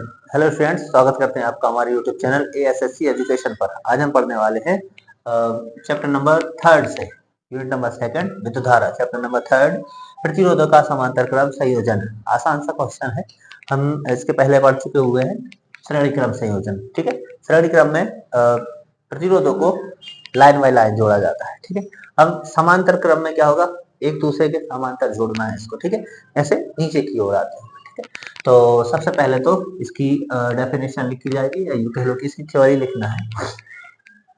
Hello students, स्वागत करते हैं आपका हमारे यूट्यूब चैनल एएसएससी एजुकेशन पर। आज हम पढ़ने वाले हैं चैप्टर नंबर थर्ड से यूनिट नंबर सेकंड विद्युत धारा। चैप्टर नंबर थर्ड प्रतिरोधों का समांतर क्रम संयोजन। आसान सा क्वेश्चन है, हम इसके पहले पढ़ चुके हुए हैं। श्रेणी क्रम संयोजन, ठीक है। श्रेणी क्रम में प्रतिरोधों को लाइन बाय लाइन जोड़ा जाता है, ठीक है। अब समांतर क्रम में क्या होगा, एक दूसरे के समांतर जोड़ना है इसको, ठीक है। ऐसे नीचे की ओर आते हैं, ठीक है। तो सबसे पहले तो इसकी डेफिनेशन लिखी जाएगी, या यूं कह लो कि इसकी थ्योरी लिखना है।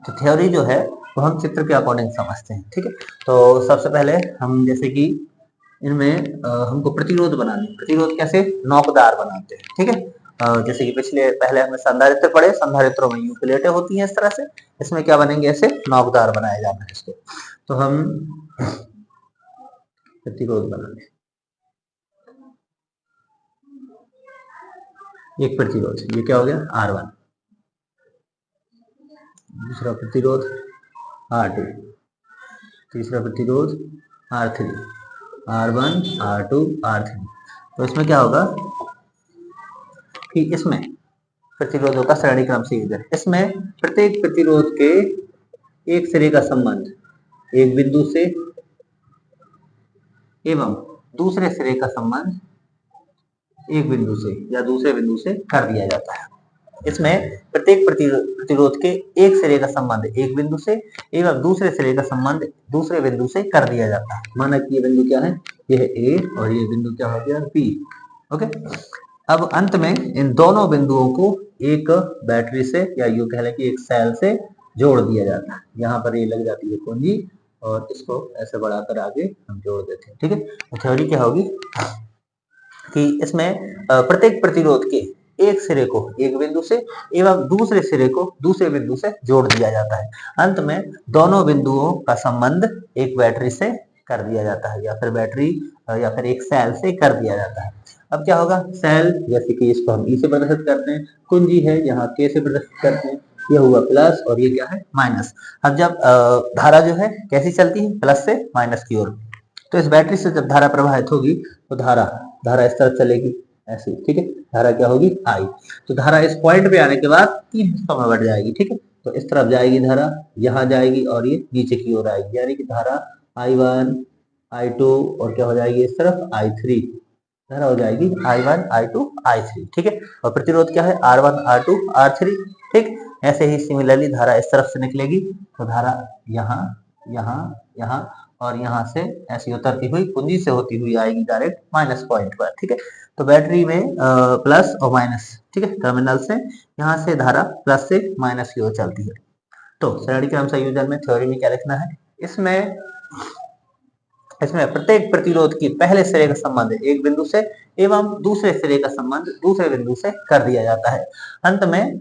तो थ्योरी जो है वो हम चित्र के अकॉर्डिंग समझते हैं, ठीक है। तो सबसे पहले हम जैसे कि इनमें हमको प्रतिरोध बनाने, प्रतिरोध कैसे नोकदार बनाते हैं, ठीक है। जैसे कि पिछले पहले हमने संधारित्र पढ़े, संधारित्रों में यूं प्लेटें होती हैं इस तरह से, इसमें क्या बनेंगे, ऐसे नोकदार बनाए जाते हैं इसको। तो हम प्रतिरोध बनाने, एक प्रतिरोध, ये क्या हो गया R1, दूसरा प्रतिरोध R2, तीसरा प्रतिरोध R3, R1, R2, R3। तो इसमें क्या होगा कि इसमें प्रतिरोधों का श्रेणी क्रम से युग्म, इसमें प्रत्येक प्रतिरोध के एक सिरे का संबंध एक बिंदु से एवं दूसरे सिरे का संबंध एक बिंदु से या दूसरे बिंदु से कर दिया जाता है। इसमें प्रत्येक प्रतिरोध के एक सिरे का संबंध एक बिंदु से एवं दूसरे सिरे का संबंध दूसरे बिंदु से कर दिया जाता है। माना कि ये बिंदु क्या है, ये है ए और ये बिंदु क्या हो गया बी, ओके। अब अंत में इन दोनों बिंदुओं को एक बैटरी से या यूं कह लें कि एक सेल से जोड़ दिया जाता है। यहाँ पर ये लग जाती है कुंजी और इसको ऐसे बढ़ाकर आगे हम जोड़ देते हैं, ठीक है। तो थ्योरी क्या होगी कि इसमें प्रत्येक प्रतिरोध के एक सिरे को एक बिंदु से एवं दूसरे सिरे को दूसरे बिंदु से जोड़ दिया जाता है। अंत में दोनों बिंदुओं का संबंध एक बैटरी से कर दिया जाता है, या फिर बैटरी या फिर एक सेल से कर दिया जाता है। अब क्या होगा, सेल जैसे कि इसको हम ई से प्रदर्शित करते हैं, कुंजी है यहाँ के से प्रदर्शित करते हैं, ये हुआ प्लस और ये क्या है माइनस। अब जब धारा जो है कैसी चलती है, प्लस से माइनस की ओर। तो इस बैटरी से जब धारा प्रवाहित होगी तो धारा धारा इस तरफ चलेगी ऐसे, ठीक है। धारा क्या होगी आई। तो धारा इस पॉइंट पे आने के बाद तीन हिस्सों में बढ़ जाएगी, ठीक है। तो इस तरफ जाएगी धारा, यहाँ जाएगी और ये नीचे की ओर आएगी, यानी कि धारा I1 I2 और क्या हो जाएगी इस तरफ I3। धारा हो जाएगी I1 I2 I3, ठीक है। और प्रतिरोध क्या है R1 R2 R3, ठीक। ऐसे ही सिमिलरली धारा इस तरफ से निकलेगी तो धारा यहाँ यहाँ यहाँ और यहाँ से ऐसी उतरती हुई कुंजी से होती हुई आएगी डायरेक्ट माइनस पॉइंट पर, ठीक है। तो बैटरी में प्लस और माइनस, ठीक है, टर्मिनल से यहाँ से धारा प्लस से माइनस की ओर चलती है। तो श्रेणी क्रम संयोजन में थ्योरी में क्या लिखना है, इसमें इसमें प्रत्येक प्रतिरोध की पहले सिरे का संबंध एक बिंदु से एवं दूसरे सिरे का संबंध दूसरे बिंदु से कर दिया जाता है। अंत में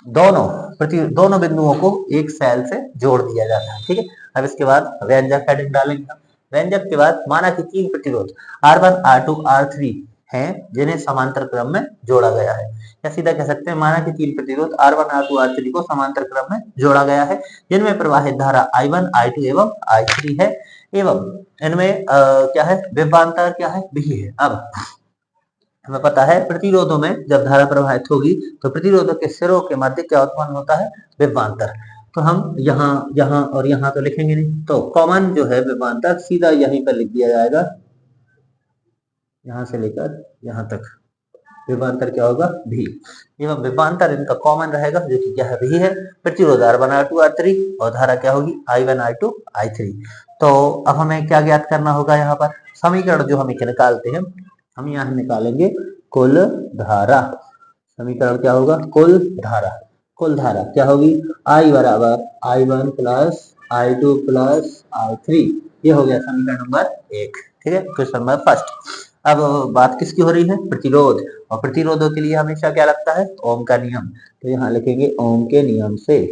दोनों बिंदुओं को एक सेल से जोड़ दिया जाता है, ठीक है। अब इसके बाद व्यंजक हेडिंग डालेंगे हम। व्यंजक के बाद माना कि तीन प्रतिरोध R1 R2 R3 हैं जिन्हें समांतर क्रम में जोड़ा गया है, या सीधा कह सकते हैं माना कि तीन प्रतिरोध R1 R2 R3 को समांतर क्रम में जोड़ा गया है, जिनमें प्रवाहित धारा I1 I2 एवं I3 है, एवं इनमें क्या है विभवांतर क्या है भी है। अब हमें पता है प्रतिरोधों में जब धारा प्रवाहित होगी तो प्रतिरोधों के सिरों के मध्य क्या उत्पन्न होता है, विभवांतर। तो हम यहाँ यहाँ और यहाँ तो लिखेंगे नहीं, तो कॉमन जो है विभवांतर सीधा यहीं पर लिख दिया जाएगा, यहाँ से लेकर यहाँ तक विभवांतर क्या होगा भी, एवं विभवांतर इनका कॉमन रहेगा जो कि क्या है भी है। प्रतिरोध R1 R2 R3 और धारा क्या होगी I1 I2 I3। तो अब हमें क्या ज्ञात करना होगा, यहाँ पर समीकरण जो हम निकालते हैं, हम यहाँ निकालेंगे कुल धारा। समीकरण क्या होगा, कुल धारा। कुल धारा क्या होगी I बराबर I1 plus I2 plus I3। ये हो गया समीकरण नंबर 1, ठीक है, क्वेश्चन नंबर फर्स्ट। अब बात किसकी हो रही है, प्रतिरोध। और प्रतिरोधों के लिए हमेशा क्या लगता है, ओम का नियम। तो यहाँ लिखेंगे ओम के नियम से,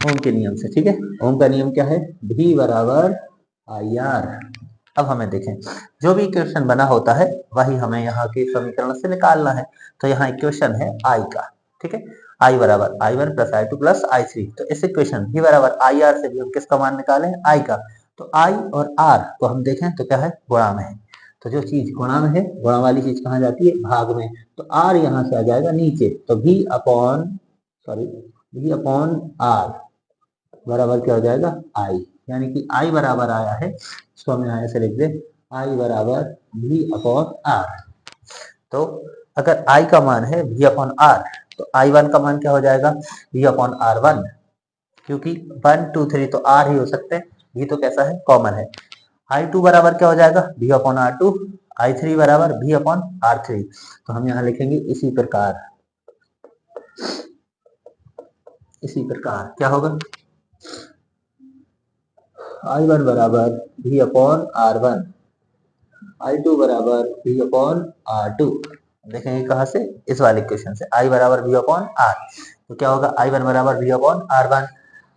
ओम के नियम से, ठीक है। ओम का नियम क्या है, V बराबर IR। अब हमें देखें जो भी इक्वेशन बना होता है वही हमें यहाँ के समीकरण से निकालना है। तो यहाँ इक्वेशन है I का, ठीक है। I बराबर I1 plus I2 plus I3। तो इस इक्वेशन V बराबर IR से भी हम किसका मान निकालें, I का। तो I और R को हम देखें तो क्या है गुणा में है, तो जो चीज गुणा में है, गुणा वाली चीज कहाँ जाती है, भाग में, तो आर यहाँ से आ जाएगा नीचे, तो v अपॉन आर बराबर क्या हो जाएगा, आई, यानी कि आई बराबर आया है, इसको हम यहाँ से लिख दे आई बराबर v अपॉन आर। तो अगर आई का मान है v अपॉन आर, तो आई वन का मान क्या हो जाएगा, v अपॉन आर वन, क्योंकि 1 2 3 तो आर ही हो सकते हैं, v तो कैसा है, कॉमन है। आई टू बराबर क्या हो जाएगा, v upon R two, I three बराबर v अपॉन आर थ्री, तो हम यहाँ लिखेंगे इसी प्रकार क्या होगा, आई वन बराबर v upon R one, I two बराबर v अपॉन आर टू। देखेंगे कहाँ से, इस वाले क्वेश्चन से, आई बराबर v अपॉन आर, तो क्या होगा, आई वन बराबर v upon R one,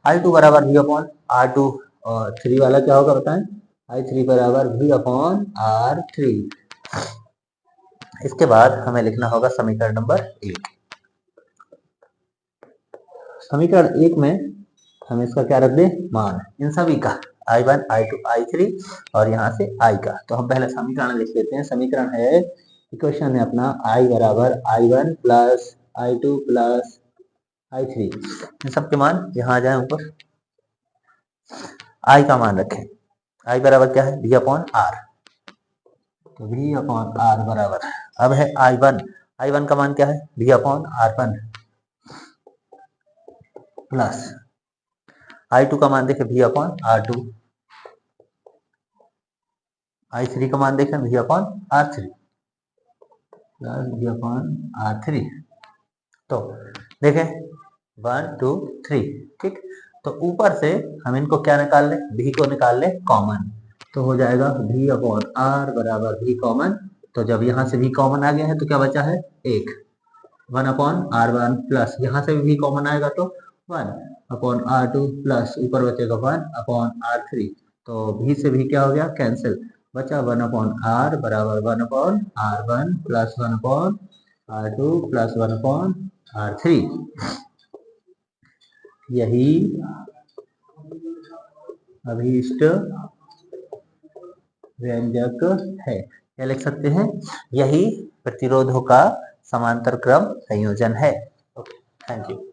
I two बराबर v अपॉन आर टू, और थ्री वाला क्या होगा बताएं, आई थ्री बराबर v अपॉन आर थ्री। इसके बाद हमें लिखना होगा समीकरण नंबर 1। समीकरण 1 में हम इसका क्या रख दे, मान इन सभी का, I one I two I three और यहाँ से आई का, तो हम पहले समीकरण लिख लेते हैं। समीकरण है, इक्वेशन है अपना आई बराबर I one plus I two plus I three, इन सबके मान यहाँ आ जाए ऊपर। आई का मान रखें, आई बराबर क्या है, v अपॉन आर, तो v अपॉन आर बराबर, अब है आई वन का मान क्या है, v upon R one plus I two का मान देखें v upon R two, I three का मान देखें v upon R three plus v upon R three. तो देखें 1 2 3, ठीक, तो ऊपर से हम इनको क्या निकाल लें, v को निकाल लें कॉमन, तो हो जाएगा v अपॉन आर बराबर v कॉमन, तो जब यहाँ से v कॉमन आ गया है तो क्या बचा है, एक, 1 अपॉन आर वन प्लस यहाँ से भी v कॉमन आएगा तो 1 अपॉन आर टू प्लस ऊपर बचेगा 1 अपॉन आर थ्री, तो v से भी क्या हो गया, कैंसिल, बचा 1 अपॉन आर बराबर 1 upon R one plus 1 upon R two plus 1 upon R three. यही अभीष्ट व्यंजक है, क्या लिख सकते हैं, यही प्रतिरोधों का समांतर क्रम संयोजन है। Okay, thank you.